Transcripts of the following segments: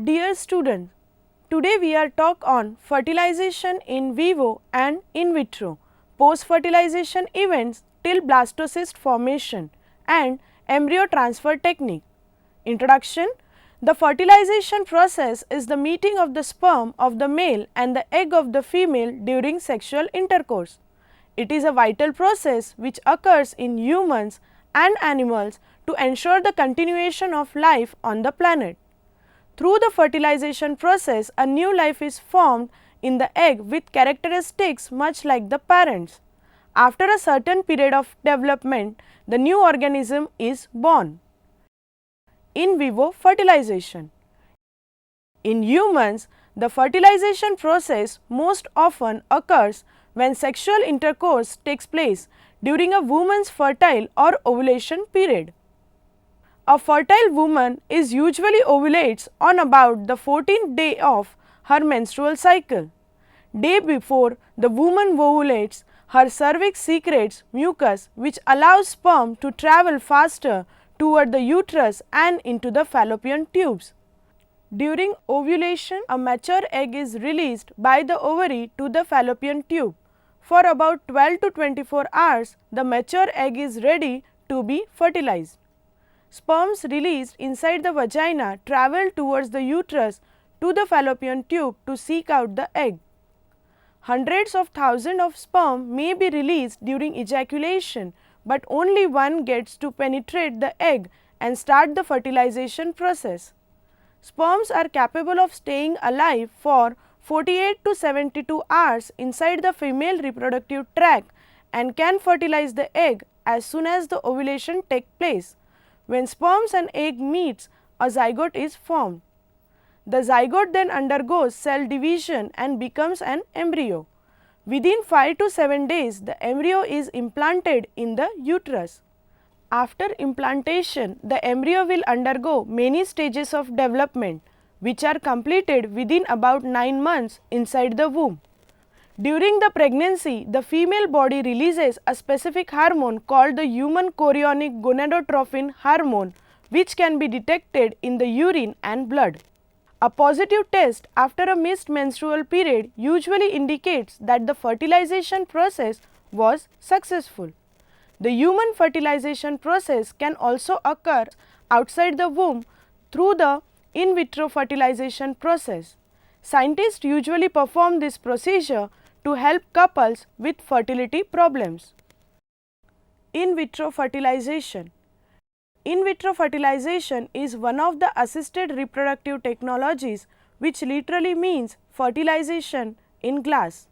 Dear students, today we are talk on fertilization in vivo and in vitro, post-fertilization events till blastocyst formation and embryo transfer technique. Introduction. The fertilization process is the meeting of the sperm of the male and the egg of the female during sexual intercourse. It is a vital process which occurs in humans and animals to ensure the continuation of life on the planet. Through the fertilization process, a new life is formed in the egg with characteristics much like the parents. After a certain period of development, the new organism is born. In vivo fertilization. In humans, the fertilization process most often occurs when sexual intercourse takes place during a woman's fertile or ovulation period. A fertile woman is usually ovulates on about the 14th day of her menstrual cycle. Day before the woman ovulates, her cervix secretes mucus which allows sperm to travel faster toward the uterus and into the fallopian tubes. During ovulation, a mature egg is released by the ovary to the fallopian tube. For about 12 to 24 hours, the mature egg is ready to be fertilized. Sperms released inside the vagina travel towards the uterus to the fallopian tube to seek out the egg. Hundreds of thousands of sperm may be released during ejaculation, but only one gets to penetrate the egg and start the fertilization process. Sperms are capable of staying alive for 48 to 72 hours inside the female reproductive tract and can fertilize the egg as soon as the ovulation takes place. When sperms and egg meets, a zygote is formed. The zygote then undergoes cell division and becomes an embryo. Within 5 to 7 days, the embryo is implanted in the uterus. After implantation, the embryo will undergo many stages of development, which are completed within about 9 months inside the womb. During the pregnancy, the female body releases a specific hormone called the human chorionic gonadotropin hormone, which can be detected in the urine and blood. A positive test after a missed menstrual period usually indicates that the fertilization process was successful. The human fertilization process can also occur outside the womb through the in vitro fertilization process. Scientists usually perform this procedure to help couples with fertility problems. In vitro fertilization. In vitro fertilization is one of the assisted reproductive technologies which literally means fertilization in glass.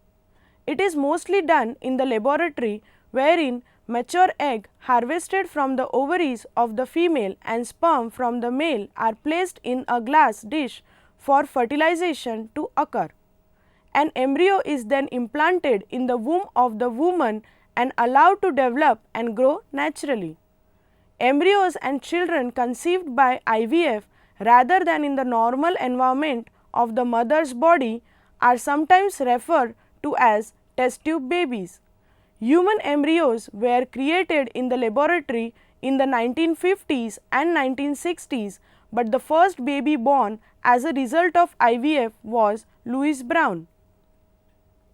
It is mostly done in the laboratory wherein mature egg harvested from the ovaries of the female and sperm from the male are placed in a glass dish for fertilization to occur. An embryo is then implanted in the womb of the woman and allowed to develop and grow naturally. Embryos and children conceived by IVF rather than in the normal environment of the mother's body are sometimes referred to as test tube babies. Human embryos were created in the laboratory in the 1950s and 1960s, but the first baby born as a result of IVF was Louise Brown.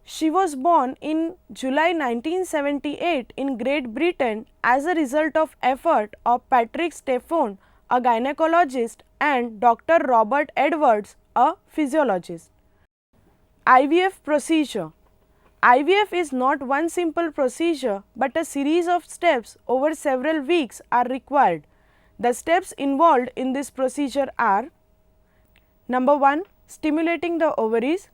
She was born in July 1978 in Great Britain as a result of effort of Patrick Stephon, a gynecologist, and Dr. Robert Edwards, a physiologist. IVF procedure. IVF is not one simple procedure, but a series of steps over several weeks are required. The steps involved in this procedure are: number 1, stimulating the ovaries;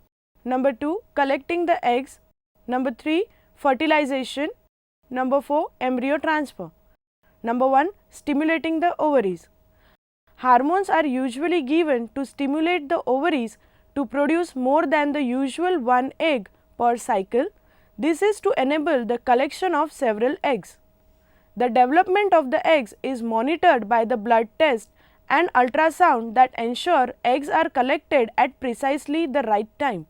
number 2, collecting the eggs; number 3, fertilization; number 4, embryo transfer. Number 1, stimulating the ovaries. Hormones are usually given to stimulate the ovaries to produce more than the usual one egg per cycle. This is to enable the collection of several eggs. The development of the eggs is monitored by the blood test and ultrasound that ensure eggs are collected at precisely the right time.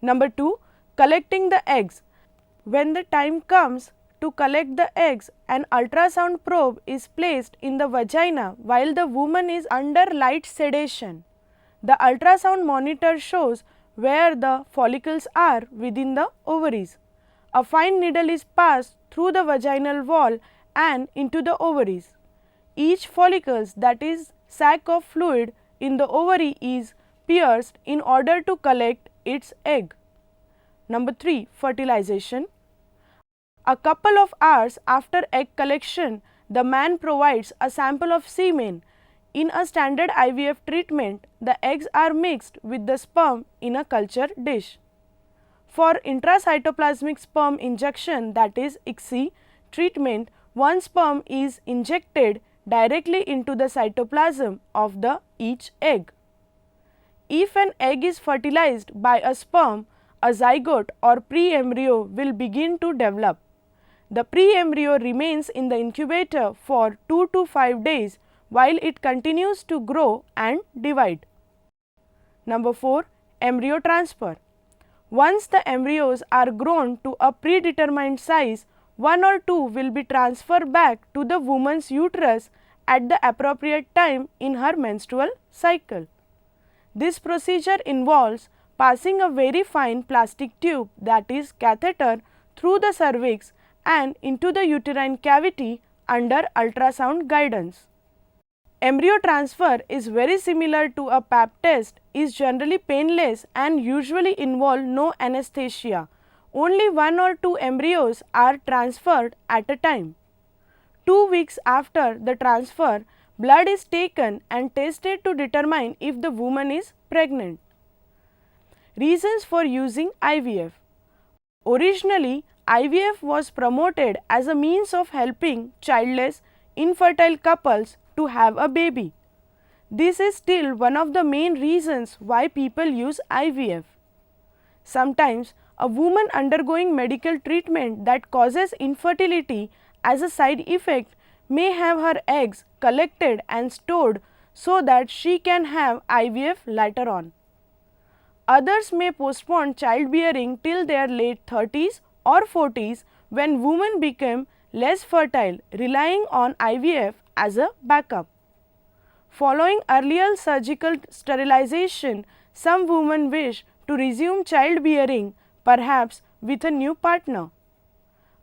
Number 2, collecting the eggs. When the time comes to collect the eggs, an ultrasound probe is placed in the vagina while the woman is under light sedation. The ultrasound monitor shows where the follicles are within the ovaries. A fine needle is passed through the vaginal wall and into the ovaries. Each follicle, that is sac of fluid in the ovary, is pierced in order to collect its egg. Number 3. Fertilization. A couple of hours after egg collection, the man provides a sample of semen. In a standard IVF treatment, the eggs are mixed with the sperm in a culture dish. For intracytoplasmic sperm injection, that is ICSI treatment, one sperm is injected directly into the cytoplasm of the each egg. If an egg is fertilized by a sperm, a zygote or pre-embryo will begin to develop. The pre-embryo remains in the incubator for 2 to 5 days while it continues to grow and divide. Number 4. Embryo transfer. Once the embryos are grown to a predetermined size, one or two will be transferred back to the woman's uterus at the appropriate time in her menstrual cycle. This procedure involves passing a very fine plastic tube, that is catheter, through the cervix and into the uterine cavity under ultrasound guidance. Embryo transfer is very similar to a Pap test, is generally painless and usually involve no anesthesia. Only 1 or 2 embryos are transferred at a time. 2 weeks after the transfer, blood is taken and tested to determine if the woman is pregnant. Reasons for using IVF. Originally, IVF was promoted as a means of helping childless, infertile couples to have a baby. This is still one of the main reasons why people use IVF. Sometimes, a woman undergoing medical treatment that causes infertility as a side effect may have her eggs collected and stored so that she can have IVF later on. Others may postpone childbearing till their late 30s or 40s when women become less fertile, relying on IVF as a backup. Following earlier surgical sterilization, some women wish to resume childbearing, perhaps with a new partner.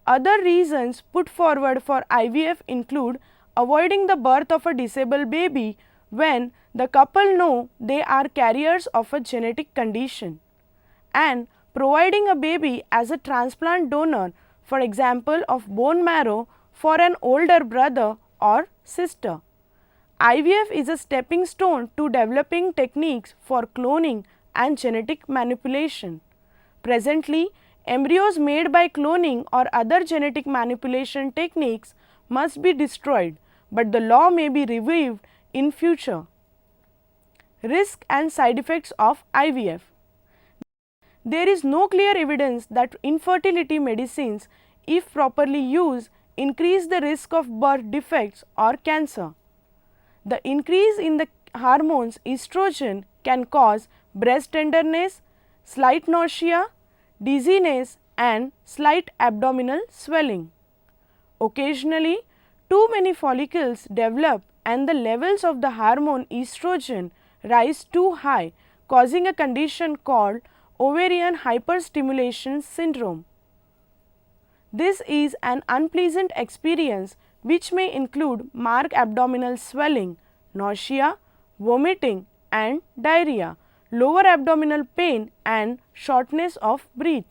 Other reasons put forward for IVF include avoiding the birth of a disabled baby when the couple know they are carriers of a genetic condition, and providing a baby as a transplant donor, for example of bone marrow, for an older brother or sister. IVF is a stepping stone to developing techniques for cloning and genetic manipulation. Presently, embryos made by cloning or other genetic manipulation techniques must be destroyed, but the law may be revived in future. Risk and side effects of IVF. There is no clear evidence that infertility medicines, if properly used, increase the risk of birth defects or cancer. The increase in the hormones estrogen can cause breast tenderness, slight nausea, dizziness and slight abdominal swelling. Occasionally, too many follicles develop and the levels of the hormone estrogen rise too high, causing a condition called ovarian hyperstimulation syndrome. This is an unpleasant experience which may include marked abdominal swelling, nausea, vomiting and diarrhea, lower abdominal pain and shortness of breath.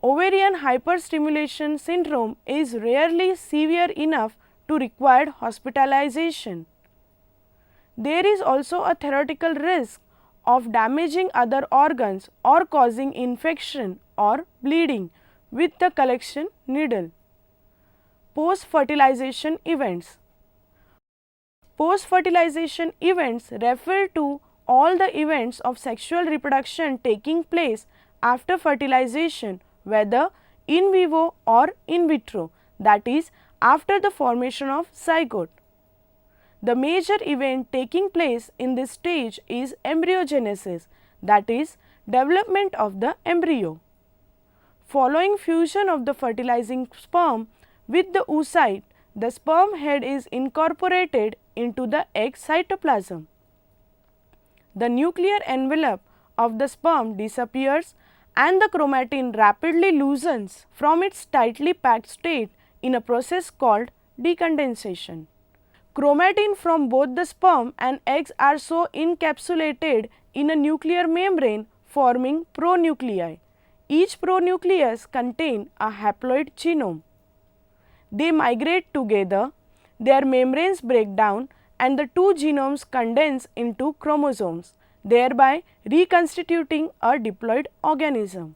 Ovarian hyperstimulation syndrome is rarely severe enough to require hospitalization. There is also a theoretical risk of damaging other organs or causing infection or bleeding with the collection needle. Post-fertilization events. Post-fertilization events refer to all the events of sexual reproduction taking place after fertilization, whether in vivo or in vitro, that is, after the formation of zygote. The major event taking place in this stage is embryogenesis, that is, development of the embryo. Following fusion of the fertilizing sperm with the oocyte, the sperm head is incorporated into the egg cytoplasm. the nuclear envelope of the sperm disappears and the chromatin rapidly loosens from its tightly packed state in a process called decondensation. Chromatin from both the sperm and eggs are so encapsulated in a nuclear membrane forming pronuclei. Each pronucleus contains a haploid genome. They migrate together, their membranes break down and the two genomes condense into chromosomes, thereby reconstituting a diploid organism.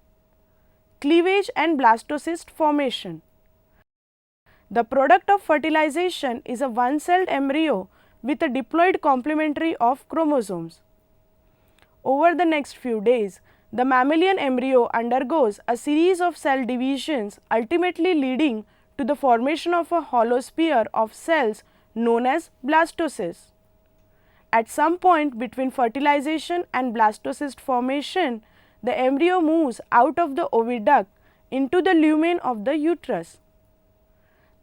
Cleavage and blastocyst formation. The product of fertilization is a one-celled embryo with a diploid complementary of chromosomes. Over the next few days, the mammalian embryo undergoes a series of cell divisions, ultimately leading to the formation of a hollow sphere of cells known as blastocyst. At some point between fertilization and blastocyst formation, the embryo moves out of the oviduct into the lumen of the uterus.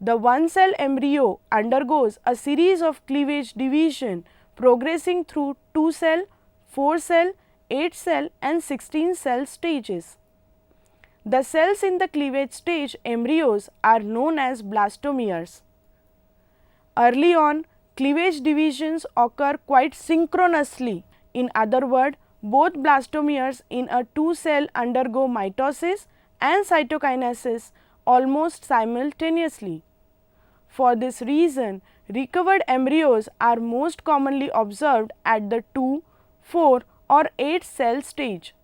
The one-cell embryo undergoes a series of cleavage division progressing through 2-cell, 4-cell, 8-cell and 16-cell stages. The cells in the cleavage stage embryos are known as blastomeres. Early on, cleavage divisions occur quite synchronously. In other words, both blastomeres in a 2-cell undergo mitosis and cytokinesis almost simultaneously. For this reason, recovered embryos are most commonly observed at the 2, 4 or 8 cell stage.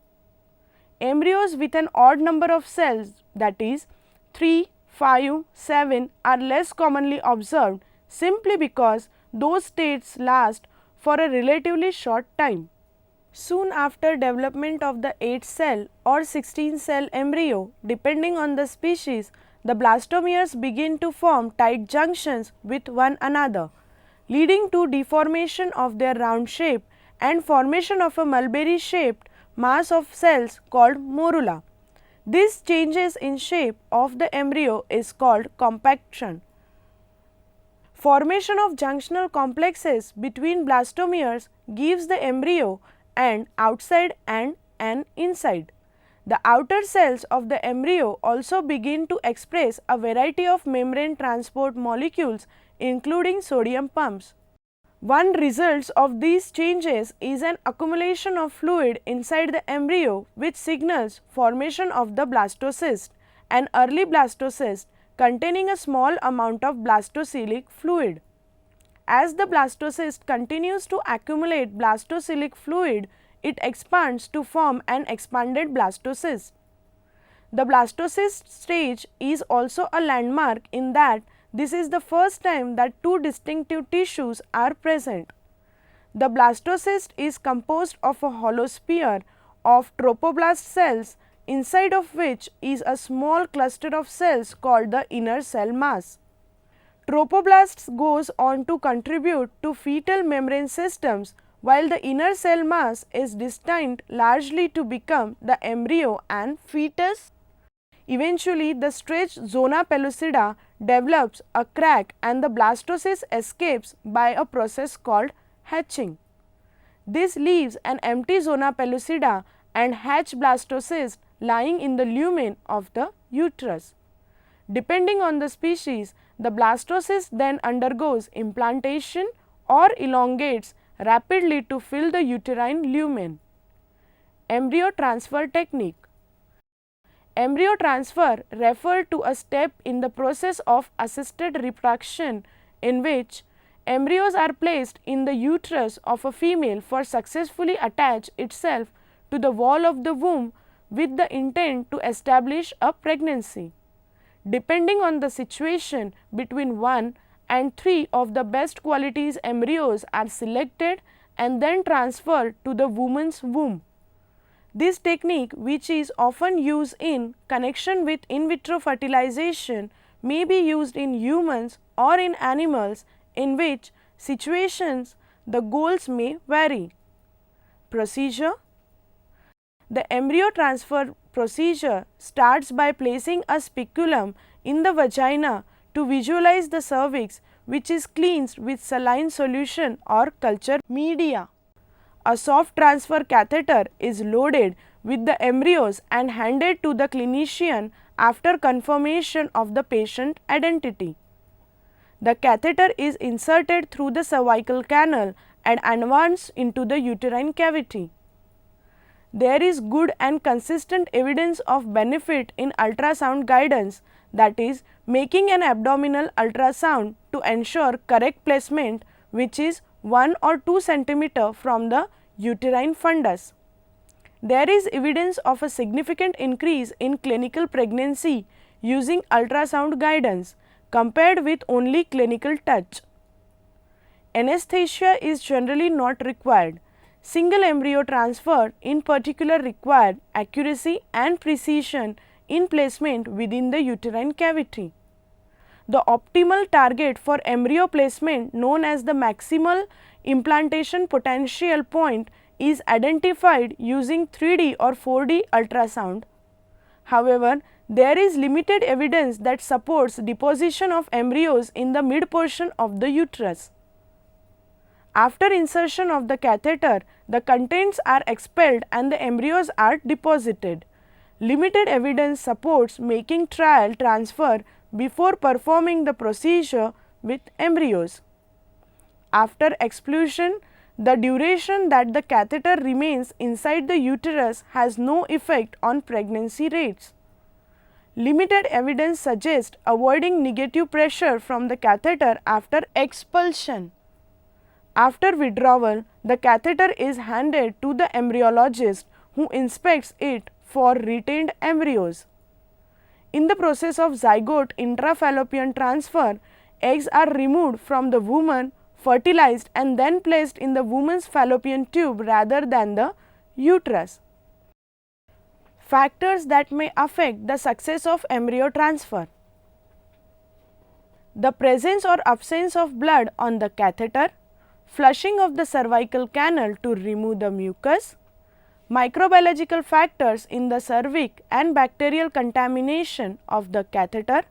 Embryos with an odd number of cells, that is 3, 5, 7 are less commonly observed simply because those states last for a relatively short time. Soon after development of the 8-cell or 16-cell embryo, depending on the species, the blastomeres begin to form tight junctions with one another, leading to deformation of their round shape and formation of a mulberry shaped mass of cells called morula. This changes in shape of the embryo is called compaction. Formation of junctional complexes between blastomeres gives the embryo an outside and an inside. The outer cells of the embryo also begin to express a variety of membrane transport molecules including sodium pumps. One result of these changes is an accumulation of fluid inside the embryo which signals formation of the blastocyst, an early blastocyst containing a small amount of blastocylic fluid. As the blastocyst continues to accumulate blastocylic fluid, it expands to form an expanded blastocyst. The blastocyst stage is also a landmark in that this is the first time that two distinctive tissues are present. The blastocyst is composed of a hollow sphere of trophoblast cells, inside of which is a small cluster of cells called the inner cell mass. Trophoblasts goes on to contribute to fetal membrane systems, while the inner cell mass is destined largely to become the embryo and fetus. Eventually, the stretched zona pellucida develops a crack and the blastocyst escapes by a process called hatching. This leaves an empty zona pellucida and hatched blastocyst lying in the lumen of the uterus. Depending on the species, the blastocyst then undergoes implantation or elongates rapidly to fill the uterine lumen. Embryo transfer technique. Embryo transfer refers to a step in the process of assisted reproduction in which embryos are placed in the uterus of a female for successfully attach itself to the wall of the womb with the intent to establish a pregnancy. Depending on the situation, between 1 and 3 of the best qualities embryos are selected and then transferred to the woman's womb. This technique, which is often used in connection with in vitro fertilization, may be used in humans or in animals, in which situations the goals may vary. Procedure. The embryo transfer procedure starts by placing a speculum in the vagina to visualize the cervix, which is cleansed with saline solution or culture media. a soft transfer catheter is loaded with the embryos and handed to the clinician after confirmation of the patient identity. The catheter is inserted through the cervical canal and advanced into the uterine cavity. There is good and consistent evidence of benefit in ultrasound guidance, that is, making an abdominal ultrasound to ensure correct placement, which is 1 or 2 cm from the uterine fundus. There is evidence of a significant increase in clinical pregnancy using ultrasound guidance compared with only clinical touch. Anesthesia is generally not required. Single embryo transfer in particular required accuracy and precision in placement within the uterine cavity. The optimal target for embryo placement, known as the maximal implantation potential point, is identified using 3D or 4D ultrasound. However, there is limited evidence that supports deposition of embryos in the mid portion of the uterus. After insertion of the catheter, the contents are expelled and the embryos are deposited. Limited evidence supports making trial transfer before performing the procedure with embryos. After expulsion, the duration that the catheter remains inside the uterus has no effect on pregnancy rates. Limited evidence suggests avoiding negative pressure from the catheter after expulsion. After withdrawal, the catheter is handed to the embryologist who inspects it for retained embryos. In the process of zygote intrafallopian transfer, eggs are removed from the woman, fertilized and then placed in the woman's fallopian tube rather than the uterus. Factors that may affect the success of embryo transfer: the presence or absence of blood on the catheter, flushing of the cervical canal to remove the mucus, microbiological factors in the cervix and bacterial contamination of the catheter,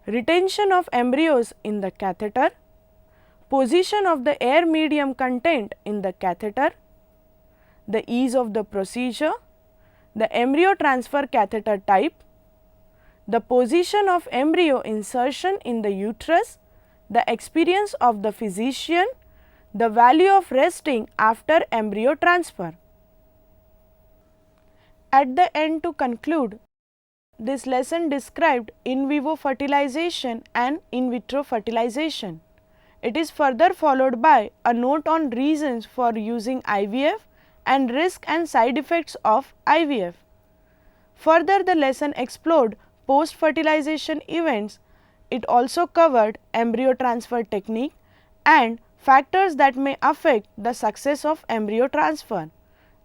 retention of embryos in the catheter, position of the air medium content in the catheter, the ease of the procedure, the embryo transfer catheter type, the position of embryo insertion in the uterus, the experience of the physician, the value of resting after embryo transfer. At the end, to conclude, this lesson described in vivo fertilization and in vitro fertilization. It is further followed by a note on reasons for using IVF and risk and side effects of IVF. Further, the lesson explored post-fertilization events. It also covered embryo transfer technique and factors that may affect the success of embryo transfer.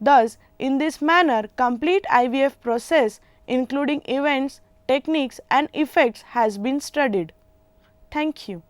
Thus, in this manner, complete IVF process including events, techniques and effects has been studied. Thank you.